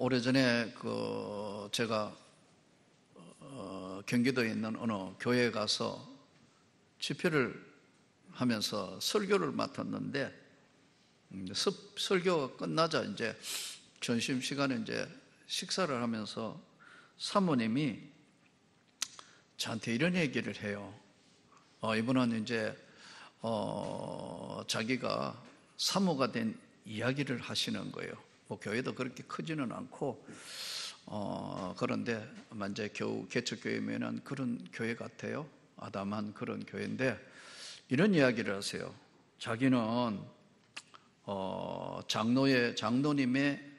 오래전에 제가 경기도에 있는 어느 교회에 가서 집회를 하면서 설교를 맡았는데, 설교가 끝나자 이제 점심시간에 이제 식사를 하면서 사모님이 저한테 이런 얘기를 해요. 이분은 이제 자기가 사모가 된 이야기를 하시는 거예요. 뭐 교회도 그렇게 크지는 않고 그런데 아마 이제 겨우 개척교회면은 그런 교회 같아요. 아담한 그런 교회인데 이런 이야기를 하세요. 자기는 장로님의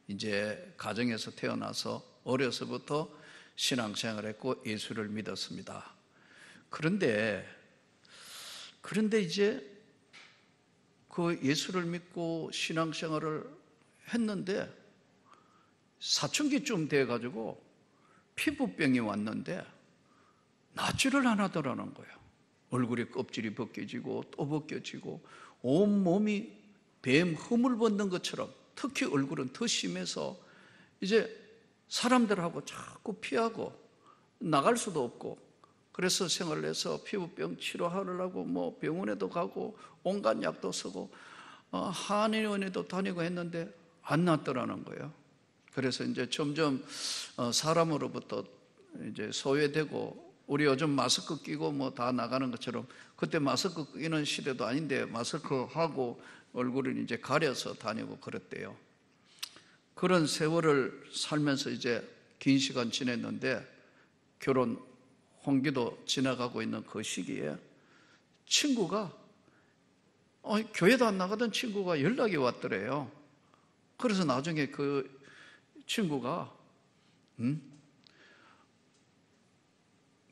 이제 가정에서 태어나서 어려서부터 신앙생활을 했고 예수를 믿었습니다. 그런데 이제 그 예수를 믿고 신앙생활을 했는데 사춘기쯤 돼가지고 피부병이 왔는데 낫지를 안 하더라는 거예요. 얼굴에 껍질이 벗겨지고 또 벗겨지고 온몸이 뱀 허물 벗는 것처럼, 특히 얼굴은 더 심해서 이제 사람들하고 자꾸 피하고 나갈 수도 없고, 그래서 생활을 해서 피부병 치료하려고 뭐 병원에도 가고 온갖 약도 쓰고 한의원에도 다니고 했는데 안 낫더라는 거예요. 그래서 이제 점점 사람으로부터 이제 소외되고, 우리 요즘 마스크 끼고 뭐 다 나가는 것처럼 그때 마스크 끼는 시대도 아닌데 마스크 하고 얼굴을 이제 가려서 다니고 그랬대요. 그런 세월을 살면서 이제 긴 시간 지냈는데 결혼 홍기도 지나가고 있는 그 시기에 친구가 교회도 안 나가던 친구가 연락이 왔더래요. 그래서 나중에 그 친구가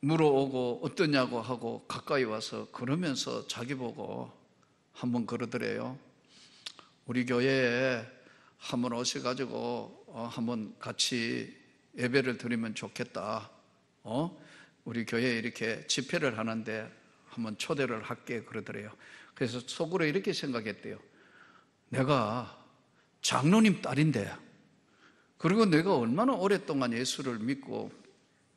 물어오고 어떠냐고 하고 가까이 와서 그러면서 자기 보고 한번 그러더래요. 우리 교회에 한번 오셔가지고 한번 같이 예배를 드리면 좋겠다. 우리 교회에 이렇게 집회를 하는데 한번 초대를 할게 그러더래요. 그래서 속으로 이렇게 생각했대요. 내가 장로님 딸인데, 그리고 내가 얼마나 오랫동안 예수를 믿고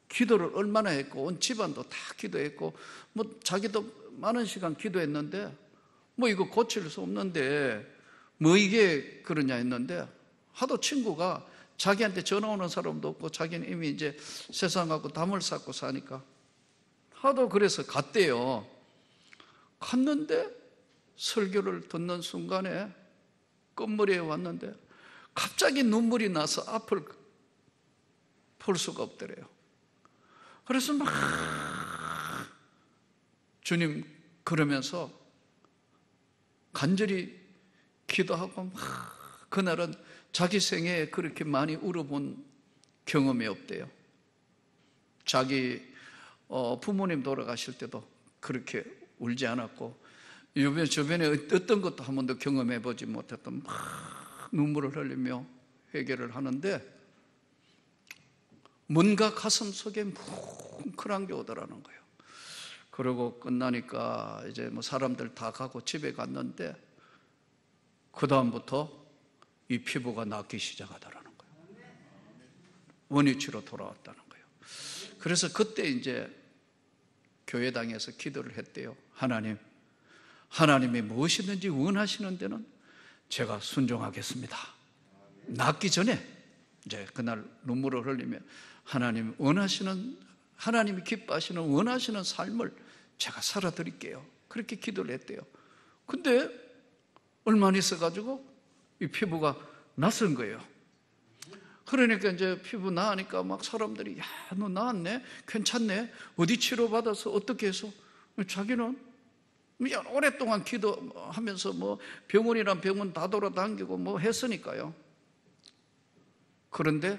기도를 얼마나 했고 온 집안도 다 기도했고 뭐 자기도 많은 시간 기도했는데 뭐 이거 고칠 수 없는데 뭐 이게 그러냐 했는데, 하도 친구가 자기한테 전화 오는 사람도 없고 자기는 이미 이제 세상하고 담을 쌓고 사니까 하도 그래서 갔대요. 갔는데 설교를 듣는 순간에 끝머리에 왔는데 갑자기 눈물이 나서 앞을 볼 수가 없더래요. 그래서 막 주님 그러면서 간절히 기도하고 막, 그날은 자기 생애에 그렇게 많이 울어본 경험이 없대요. 자기 부모님 돌아가실 때도 그렇게 울지 않았고 주변에 어떤 것도 한 번도 경험해보지 못했던 막 눈물을 흘리며 회개를 하는데 뭔가 가슴 속에 뭉클한 게 오더라는 거예요. 그러고 끝나니까 이제 뭐 사람들 다 가고 집에 갔는데 그 다음부터 이 피부가 낫기 시작하더라는 거예요. 원위치로 돌아왔다는 거예요. 그래서 그때 이제 교회당에서 기도를 했대요. 하나님이 무엇이든지 원하시는 데는 제가 순종하겠습니다. 낫기 전에 이제 그날 눈물을 흘리며 하나님이 기뻐하시는 원하시는 삶을 제가 살아드릴게요. 그렇게 기도를 했대요. 근데 얼마 안 있어가지고 이 피부가 낯선 거예요. 그러니까 이제 피부 나으니까 막 사람들이 야, 너 나았네? 괜찮네? 어디 치료받아서 어떻게 해서? 자기는 오랫동안 기도하면서 뭐 병원이란 병원 다 돌아다니고 뭐 했으니까요. 그런데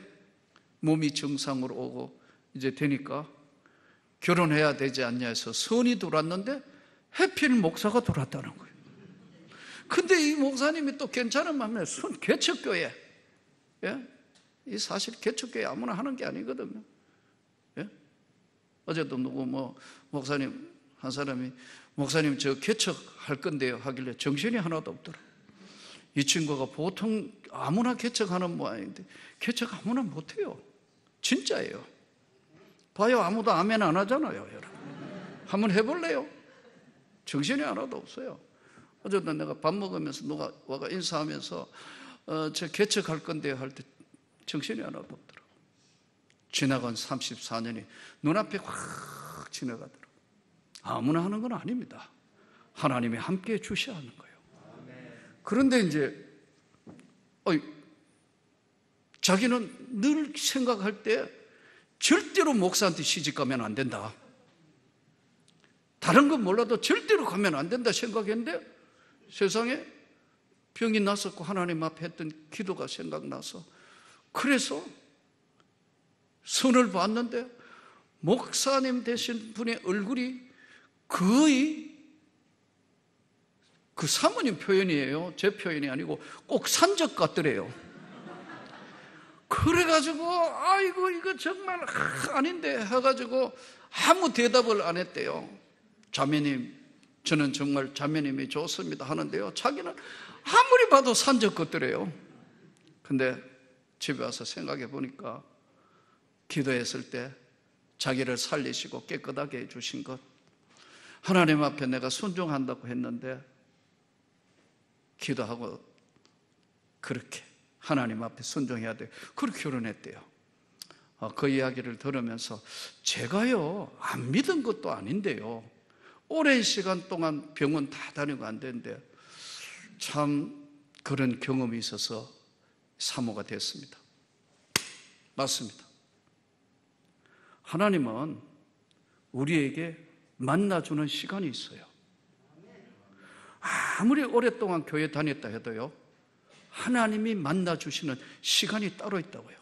몸이 정상으로 오고 이제 되니까 결혼해야 되지 않냐 해서 선이 들어왔는데 해필 목사가 들어왔다는 거예요. 근데 이 목사님이 또 괜찮은 마음에 개척교회, 예? 이 사실 개척교회 아무나 하는 게 아니거든요. 예? 어제도 누구 목사님 한 사람이 목사님 저 개척할 건데요 하길래 정신이 하나도 없더라. 이 친구가 보통 아무나 개척하는 모양인데 개척 아무나 못해요. 진짜예요. 봐요. 아무도 아멘 안 하잖아요. 여러분, 한번 해볼래요? 정신이 하나도 없어요. 어제도 내가 밥 먹으면서 누가 와가 인사하면서 저 개척할 건데요 할 때 정신이 하나도 없더라고. 지나간 34년이 눈앞에 확 지나가더라고. 아무나 하는 건 아닙니다. 하나님이 함께 주셔야 하는 거예요. 그런데 이제 자기는 늘 생각할 때 절대로 목사한테 시집 가면 안 된다. 다른 건 몰라도 절대로 가면 안 된다 생각했는데 세상에 병이 났었고 하나님 앞에 했던 기도가 생각나서 그래서 선을 봤는데 목사님 되신 분의 얼굴이 거의 그 사모님 표현이에요. 제 표현이 아니고 꼭 산적 같더래요. 그래가지고 아이고 이거 정말 아닌데 해가지고 아무 대답을 안 했대요. 자매님, 저는 정말 자매님이 좋습니다 하는데요, 자기는 아무리 봐도 산적 같더래요. 근데 집에 와서 생각해 보니까 기도했을 때 자기를 살리시고 깨끗하게 해주신 것, 하나님 앞에 내가 순종한다고 했는데 기도하고 그렇게 하나님 앞에 순종해야 돼요. 그렇게 결혼했대요. 그 이야기를 들으면서 제가요 안 믿은 것도 아닌데요, 오랜 시간 동안 병원 다 다니고 안 되는데 참 그런 경험이 있어서 사모가 됐습니다. 맞습니다. 하나님은 우리에게 만나주는 시간이 있어요. 아무리 오랫동안 교회 다녔다 해도요, 하나님이 만나주시는 시간이 따로 있다고요.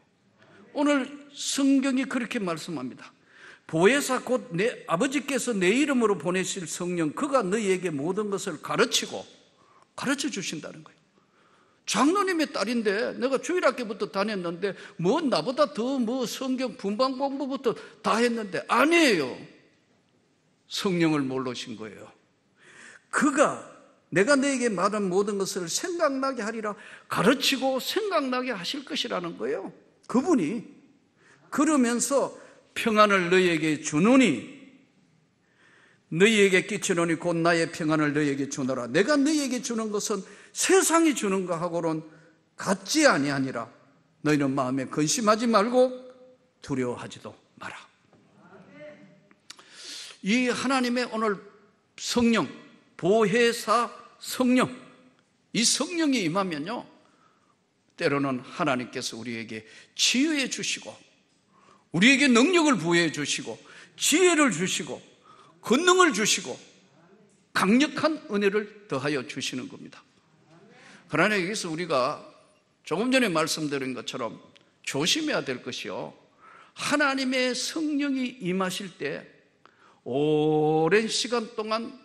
오늘 성경이 그렇게 말씀합니다. 보혜사 곧 내 아버지께서 내 이름으로 보내실 성령, 그가 너희에게 모든 것을 가르치고 가르쳐 주신다는 거예요. 장로님의 딸인데 내가 주일학교부터 다녔는데 뭐 나보다 더 뭐 성경 분방 공부부터 다 했는데 아니에요. 성령을 모르신 거예요. 그가 내가 너에게 말한 모든 것을 생각나게 하리라, 가르치고 생각나게 하실 것이라는 거예요. 그분이 그러면서 평안을 너희에게 주노니, 너희에게 끼치노니 곧 나의 평안을 너희에게 주노라. 내가 너희에게 주는 것은 세상이 주는 것하고는 같지 아니하니라. 너희는 마음에 근심하지 말고 두려워하지도 마라. 이 하나님의 오늘 성령, 보혜사 성령, 이 성령이 임하면요, 때로는 하나님께서 우리에게 치유해 주시고 우리에게 능력을 부여해 주시고 지혜를 주시고 권능을 주시고 강력한 은혜를 더하여 주시는 겁니다. 그러나 여기서 우리가 조금 전에 말씀드린 것처럼 조심해야 될 것이요, 하나님의 성령이 임하실 때 오랜 시간 동안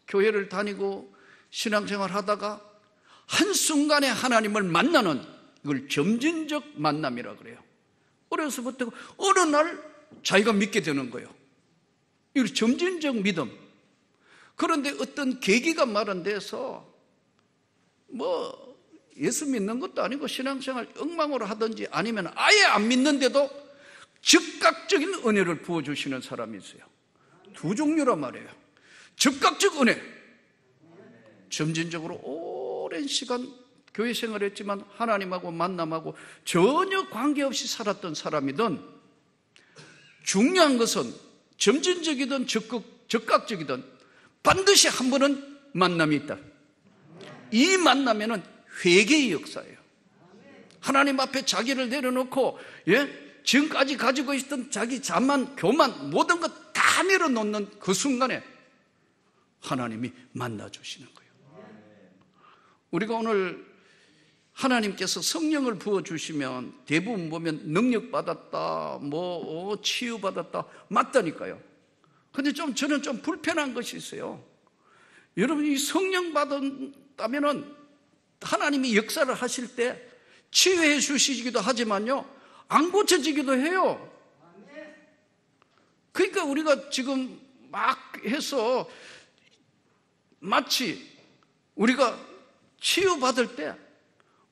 교회를 다니고 신앙생활 하다가 한순간에 하나님을 만나는, 이걸 점진적 만남이라 그래요. 어려서부터 어느 날 자기가 믿게 되는 거예요. 이걸 점진적 믿음. 그런데 어떤 계기가 마련돼서 뭐 예수 믿는 것도 아니고 신앙생활 엉망으로 하든지 아니면 아예 안 믿는데도 즉각적인 은혜를 부어주시는 사람이 있어요. 두 종류란 말이에요. 즉각적 은혜, 점진적으로 오랜 시간 교회 생활했지만 하나님하고 만남하고 전혀 관계없이 살았던 사람이든, 중요한 것은 점진적이든 즉각적이든 반드시 한 번은 만남이 있다. 이 만남에는 회개의 역사예요. 하나님 앞에 자기를 내려놓고 지금까지 가지고 있던 자기 자만, 교만, 모든 것 다 내려놓는 그 순간에 하나님이 만나주시는 거예요. 우리가 오늘 하나님께서 성령을 부어주시면 대부분 보면 능력받았다, 뭐 치유받았다, 맞다니까요. 근데 저는 좀 불편한 것이 있어요. 여러분이 성령 받았다면은 하나님이 역사를 하실 때 치유해 주시기도 하지만요, 안 고쳐지기도 해요. 그러니까 우리가 지금 막 해서 마치 우리가 치유받을 때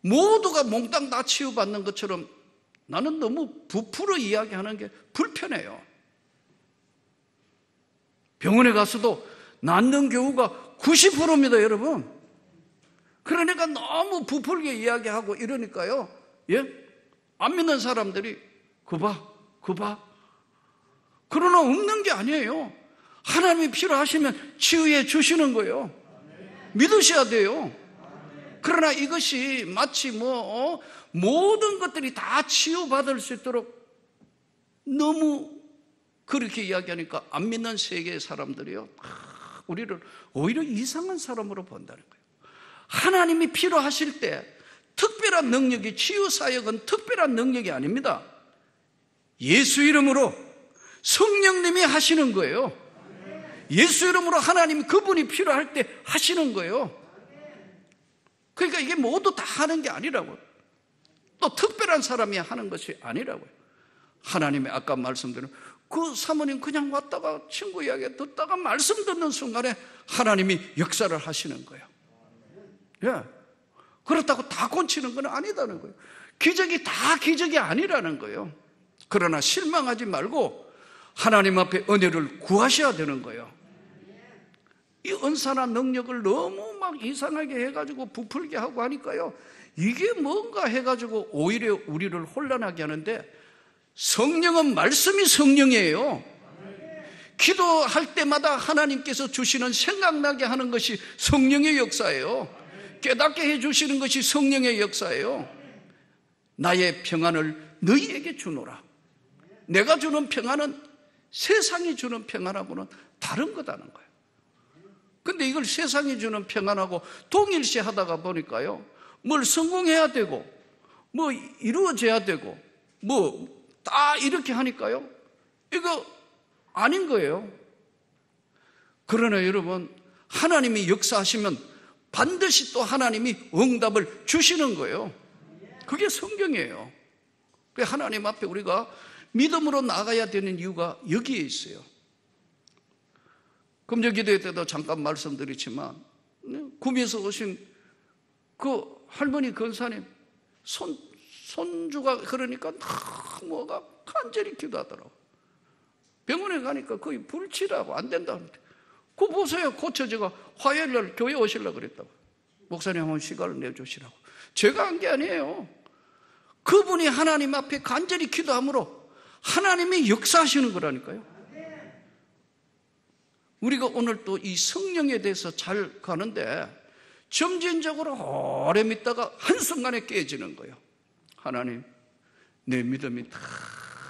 모두가 몽땅 다 치유받는 것처럼 나는 너무 부풀어 이야기하는 게 불편해요. 병원에 가서도 낫는 경우가 90%입니다, 여러분. 그러니까 너무 부풀게 이야기하고 이러니까요. 예? 안 믿는 사람들이 그 봐. 그러나 없는 게 아니에요. 하나님이 필요하시면 치유해 주시는 거예요. 믿으셔야 돼요. 그러나 이것이 마치 모든 것들이 다 치유받을 수 있도록 너무 그렇게 이야기하니까 안 믿는 세계의 사람들이요, 우리를 오히려 이상한 사람으로 본다는 거예요. 하나님이 필요하실 때 특별한 능력이, 치유사역은 특별한 능력이 아닙니다. 예수 이름으로 성령님이 하시는 거예요. 예수 이름으로 하나님이 그분이 필요할 때 하시는 거예요. 그러니까 이게 모두 다 하는 게 아니라고요. 또 특별한 사람이 하는 것이 아니라고요. 하나님이 아까 말씀드린 그 사모님 그냥 왔다가 친구 이야기 듣다가 말씀 듣는 순간에 하나님이 역사를 하시는 거예요. 예. 그렇다고 다 고치는 건 아니다는 거예요. 기적이 다 기적이 아니라는 거예요. 그러나 실망하지 말고 하나님 앞에 은혜를 구하셔야 되는 거예요. 이 은사나 능력을 너무 막 이상하게 해가지고 부풀게 하고 하니까요, 이게 뭔가 해가지고 오히려 우리를 혼란하게 하는데, 성령은 말씀이 성령이에요. 기도할 때마다 하나님께서 주시는 생각나게 하는 것이 성령의 역사예요. 깨닫게 해주시는 것이 성령의 역사예요. 나의 평안을 너희에게 주노라. 내가 주는 평안은 세상이 주는 평안하고는 다른 거다는 거예요. 근데 이걸 세상이 주는 평안하고 동일시 하다가 보니까요, 뭘 성공해야 되고 뭐 이루어져야 되고 뭐 다 이렇게 하니까요, 이거 아닌 거예요. 그러나 여러분, 하나님이 역사하시면 반드시 또 하나님이 응답을 주시는 거예요. 그게 성경이에요. 하나님 앞에 우리가 믿음으로 나가야 되는 이유가 여기에 있어요. 금요 기도회 때도 잠깐 말씀드렸지만, 구미에서 오신 그 할머니 권사님 손주가 그러니까 뭐가 간절히 기도하더라고. 병원에 가니까 거의 불치라고 안 된다는데, 그거 보세요. 고쳐지가 화요일날 교회 오시려고 그랬다고. 목사님 한번 시간을 내주시라고. 제가 한 게 아니에요. 그분이 하나님 앞에 간절히 기도함으로 하나님이 역사하시는 거라니까요. 우리가 오늘 또 이 성령에 대해서 잘 가는데, 점진적으로 오래 믿다가 한순간에 깨지는 거예요. 하나님, 내 믿음이 다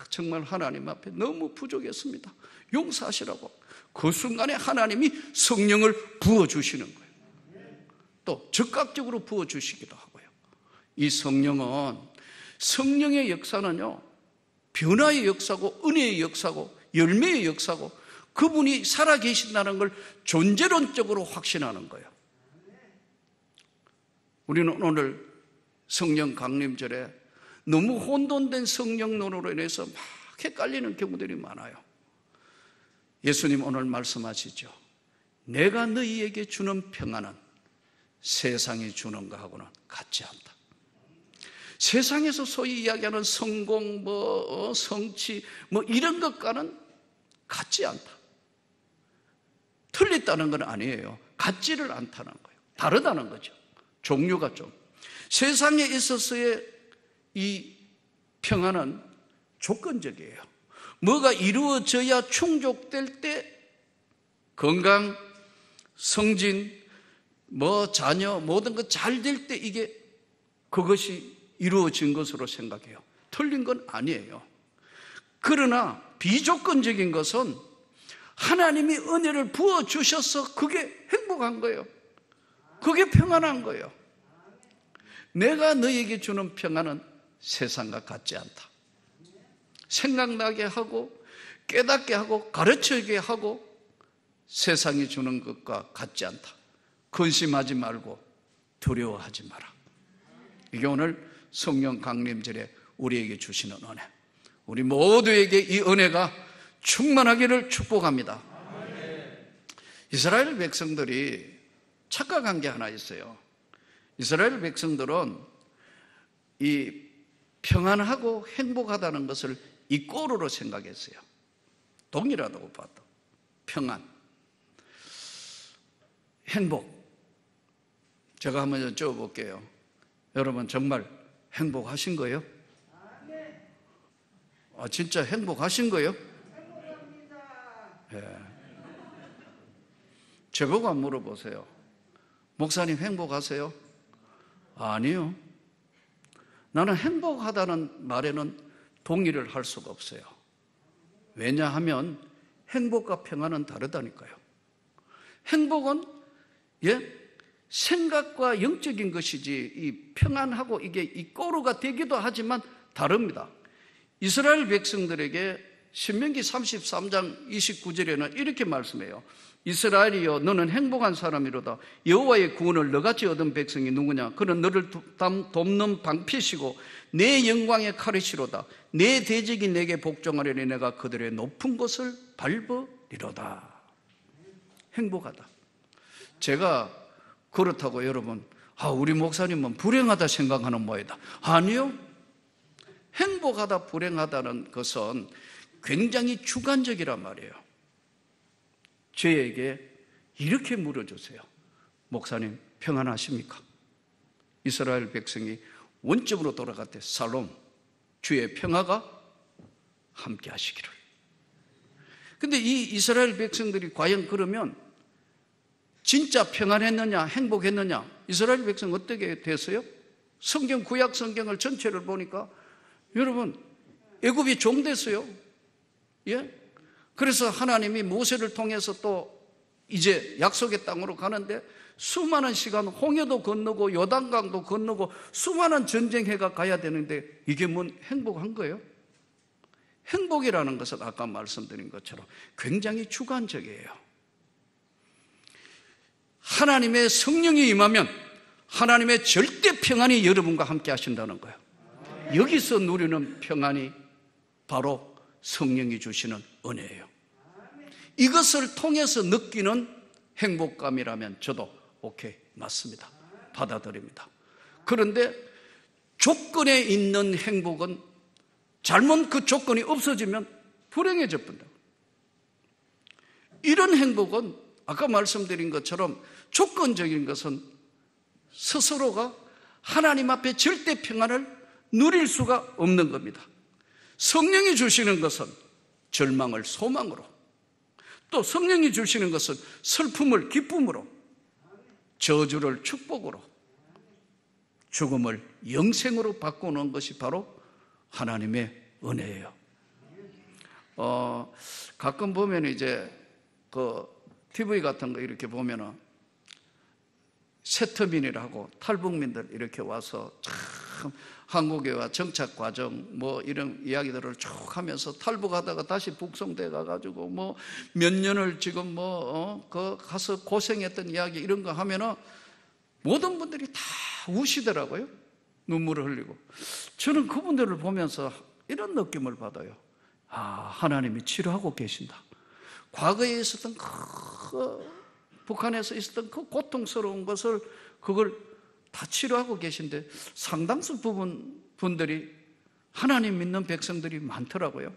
정말 하나님 앞에 너무 부족했습니다. 용서하시라고. 그 순간에 하나님이 성령을 부어주시는 거예요. 또 즉각적으로 부어주시기도 하고요. 이 성령의 역사는요, 변화의 역사고 은혜의 역사고 열매의 역사고, 그분이 살아계신다는 걸 존재론적으로 확신하는 거예요. 우리는 오늘 성령 강림절에 너무 혼돈된 성령론으로 인해서 막 헷갈리는 경우들이 많아요. 예수님 오늘 말씀하시죠. 내가 너희에게 주는 평안은 세상이 주는 것하고는 같지 않다. 세상에서 소위 이야기하는 성공, 성취, 이런 것과는 같지 않다. 틀렸다는 건 아니에요. 같지를 않다는 거예요. 다르다는 거죠. 종류가 좀. 세상에 있어서의 이 평안은 조건적이에요. 뭐가 이루어져야 충족될 때 건강, 성진, 자녀, 모든 것 잘 될 때 그것이 이루어진 것으로 생각해요. 틀린 건 아니에요. 그러나 비조건적인 것은 하나님이 은혜를 부어주셔서 그게 행복한 거예요. 그게 평안한 거예요. 내가 너에게 주는 평안은 세상과 같지 않다. 생각나게 하고 깨닫게 하고 가르치게 하고 세상이 주는 것과 같지 않다. 근심하지 말고 두려워하지 마라. 이게 오늘 성령 강림절에 우리에게 주시는 은혜. 우리 모두에게 이 은혜가 충만하기를 축복합니다. 이스라엘 백성들이 착각한 게 하나 있어요. 이스라엘 백성들은 이 평안하고 행복하다는 것을 이꼬르로 생각했어요. 동일하다고 봐도. 평안, 행복. 제가 한번 여쭤볼게요. 여러분 정말 행복하신 거예요? 아, 진짜 행복하신 거예요? 예. 저보고 안 물어보세요. 목사님 행복하세요? 아니요. 나는 행복하다는 말에는 동의를 할 수가 없어요. 왜냐하면 행복과 평안은 다르다니까요. 행복은 생각과 영적인 것이지 이 평안하고 이게 이꼬르가 되기도 하지만 다릅니다. 이스라엘 백성들에게 신명기 33장 29절에는 이렇게 말씀해요. 이스라엘이여 너는 행복한 사람이로다. 여호와의 구원을 너같이 얻은 백성이 누구냐? 그는 너를 돕는 방패시고 내 영광의 칼이시로다. 내 대적이 내게 복종하려니 내가 그들의 높은 곳을 밟으리로다. 행복하다. 제가 그렇다고 여러분 우리 목사님은 불행하다 생각하는 모양이다. 아니요. 행복하다 불행하다는 것은 굉장히 주관적이란 말이에요. 저에게 이렇게 물어주세요. 목사님 평안하십니까? 이스라엘 백성이 원점으로 돌아갈 때 살롬, 주의 평화가 함께 하시기를. 근데 이 이스라엘 백성들이 과연 그러면 진짜 평안했느냐 행복했느냐? 이스라엘 백성 어떻게 됐어요? 성경 구약 성경을 전체를 보니까 여러분 애굽이 종됐어요. 예? 그래서 하나님이 모세를 통해서 또 이제 약속의 땅으로 가는데 수많은 시간 홍해도 건너고 요단강도 건너고 수많은 전쟁해가 가야 되는데 이게 뭔 행복한 거예요? 행복이라는 것은 아까 말씀드린 것처럼 굉장히 주관적이에요. 하나님의 성령이 임하면 하나님의 절대 평안이 여러분과 함께 하신다는 거예요. 여기서 누리는 평안이 바로 성령이 주시는 은혜예요. 이것을 통해서 느끼는 행복감이라면 저도 오케이, 맞습니다. 받아들입니다. 그런데 조건에 있는 행복은 잘못 그 조건이 없어지면 불행해져 본다. 이런 행복은 아까 말씀드린 것처럼 조건적인 것은 스스로가 하나님 앞에 절대 평안을 누릴 수가 없는 겁니다. 성령이 주시는 것은 절망을 소망으로, 또 성령이 주시는 것은 슬픔을 기쁨으로, 저주를 축복으로, 죽음을 영생으로 바꾸는 것이 바로 하나님의 은혜예요. 가끔 보면 이제 그 TV 같은 거 이렇게 보면은 세터민이라고 탈북민들 이렇게 와서 참 한국에 와 정착 과정 뭐 이런 이야기들을 쭉 하면서 탈북하다가 다시 북송돼 가가지고 뭐 몇 년을 지금 그 가서 고생했던 이야기 이런 거 하면은 모든 분들이 다 우시더라고요. 눈물을 흘리고. 저는 그분들을 보면서 이런 느낌을 받아요. 하나님이 치료하고 계신다. 과거에 있었던 북한에서 있었던 그 고통스러운 것을 그걸 다 치료하고 계신데 상당수 분들이 하나님 믿는 백성들이 많더라고요.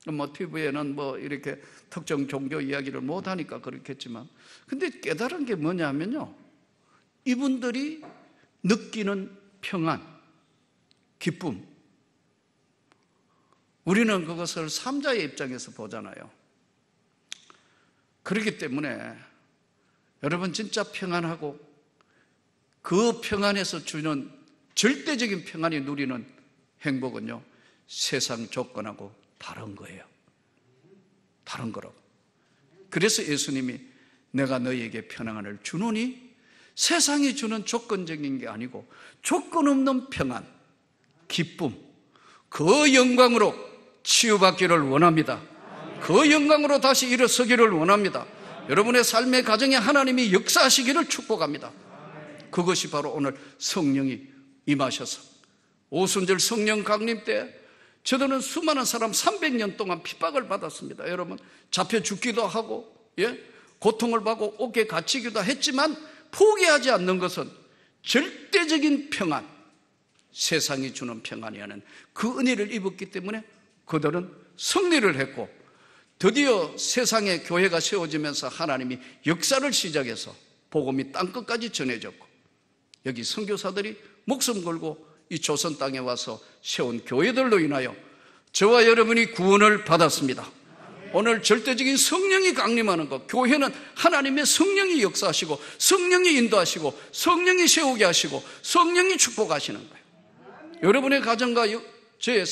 뭐 TV에는 뭐 이렇게 특정 종교 이야기를 못하니까 그렇겠지만, 근데 깨달은 게 뭐냐면요, 이분들이 느끼는 평안, 기쁨, 우리는 그것을 삼자의 입장에서 보잖아요. 그렇기 때문에 여러분 진짜 평안하고 그 평안에서 주는 절대적인 평안이 누리는 행복은요, 세상 조건하고 다른 거예요. 다른 거라고. 그래서 예수님이 내가 너희에게 평안을 주노니 세상이 주는 조건적인 게 아니고 조건 없는 평안, 기쁨, 그 영광으로 치유받기를 원합니다. 그 영광으로 다시 일어서기를 원합니다. 여러분의 삶의 가정에 하나님이 역사하시기를 축복합니다. 그것이 바로 오늘 성령이 임하셔서 오순절 성령 강림 때 저들은 수많은 사람 300년 동안 핍박을 받았습니다. 여러분 잡혀 죽기도 하고 고통을 받고 옥에 갇히기도 했지만 포기하지 않는 것은 절대적인 평안, 세상이 주는 평안이 아닌 그 은혜를 입었기 때문에 그들은 승리를 했고, 드디어 세상에 교회가 세워지면서 하나님이 역사를 시작해서 복음이 땅끝까지 전해졌고, 여기 선교사들이 목숨 걸고 이 조선 땅에 와서 세운 교회들로 인하여 저와 여러분이 구원을 받았습니다. 오늘 절대적인 성령이 강림하는 것, 교회는 하나님의 성령이 역사하시고 성령이 인도하시고 성령이 세우게 하시고 성령이 축복하시는 거예요. 여러분의 가정과 저의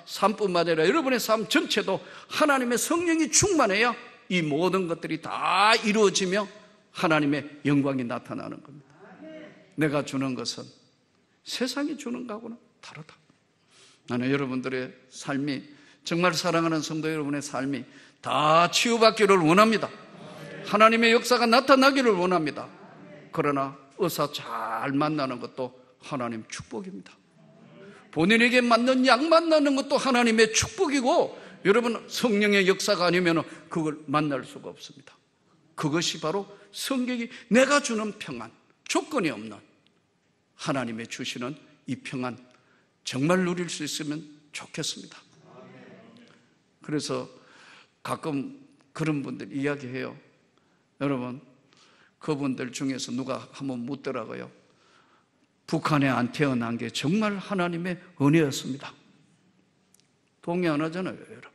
삶뿐만 아니라 여러분의 삶 전체도 하나님의 성령이 충만해야 이 모든 것들이 다 이루어지며 하나님의 영광이 나타나는 겁니다. 내가 주는 것은 세상이 주는 것하고는 다르다. 나는 여러분들의 삶이, 정말 사랑하는 성도 여러분의 삶이 다 치유받기를 원합니다. 하나님의 역사가 나타나기를 원합니다. 그러나 의사 잘 만나는 것도 하나님 축복입니다. 본인에게 맞는 약 만나는 것도 하나님의 축복이고, 여러분 성령의 역사가 아니면 그걸 만날 수가 없습니다. 그것이 바로 성경이 내가 주는 평안, 조건이 없는 하나님의 주시는 이 평안, 정말 누릴 수 있으면 좋겠습니다. 그래서 가끔 그런 분들 이야기해요. 여러분, 그분들 중에서 누가 한번 묻더라고요. 북한에 안 태어난 게 정말 하나님의 은혜였습니다. 동의 안 하잖아요, 여러분.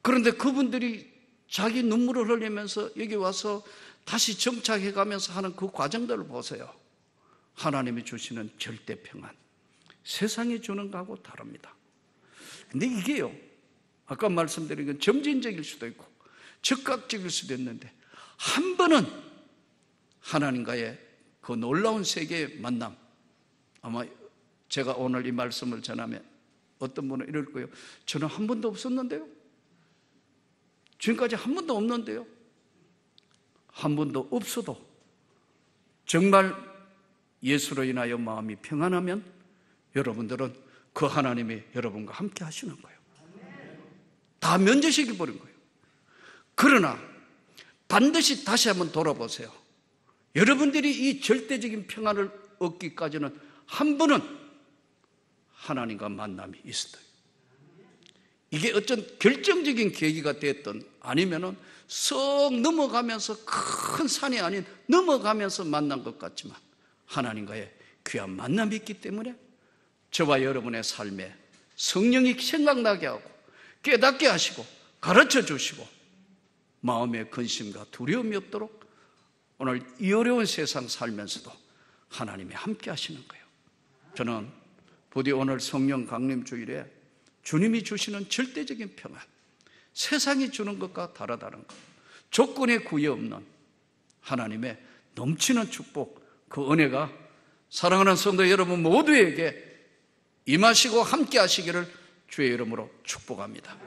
그런데 그분들이 자기 눈물을 흘리면서 여기 와서 다시 정착해 가면서 하는 그 과정들을 보세요. 하나님이 주시는 절대 평안, 세상이 주는 거하고 다릅니다. 근데 이게요, 아까 말씀드린 건 점진적일 수도 있고 즉각적일 수도 있는데, 한 번은 하나님과의 그 놀라운 세계의 만남, 아마 제가 오늘 이 말씀을 전하면 어떤 분은 이럴 거예요. 저는 한 번도 없었는데요. 지금까지 한 번도 없는데요. 한 번도 없어도 정말 예수로 인하여 마음이 평안하면 여러분들은 그 하나님이 여러분과 함께 하시는 거예요. 다 면제시켜 버린 거예요. 그러나 반드시 다시 한번 돌아보세요. 여러분들이 이 절대적인 평안을 얻기까지는 한 번은 하나님과 만남이 있어요. 이게 어떤 결정적인 계기가 됐든 아니면은 썩 넘어가면서, 큰 산이 아닌 넘어가면서 만난 것 같지만 하나님과의 귀한 만남이 있기 때문에 저와 여러분의 삶에 성령이 생각나게 하고 깨닫게 하시고 가르쳐 주시고 마음의 근심과 두려움이 없도록 오늘 이 어려운 세상 살면서도 하나님이 함께 하시는 거예요. 저는 부디 오늘 성령 강림 주일에 주님이 주시는 절대적인 평안, 세상이 주는 것과 다르다는 것, 조건에 구애 없는 하나님의 넘치는 축복, 그 은혜가 사랑하는 성도 여러분 모두에게 임하시고 함께 하시기를 주의 이름으로 축복합니다.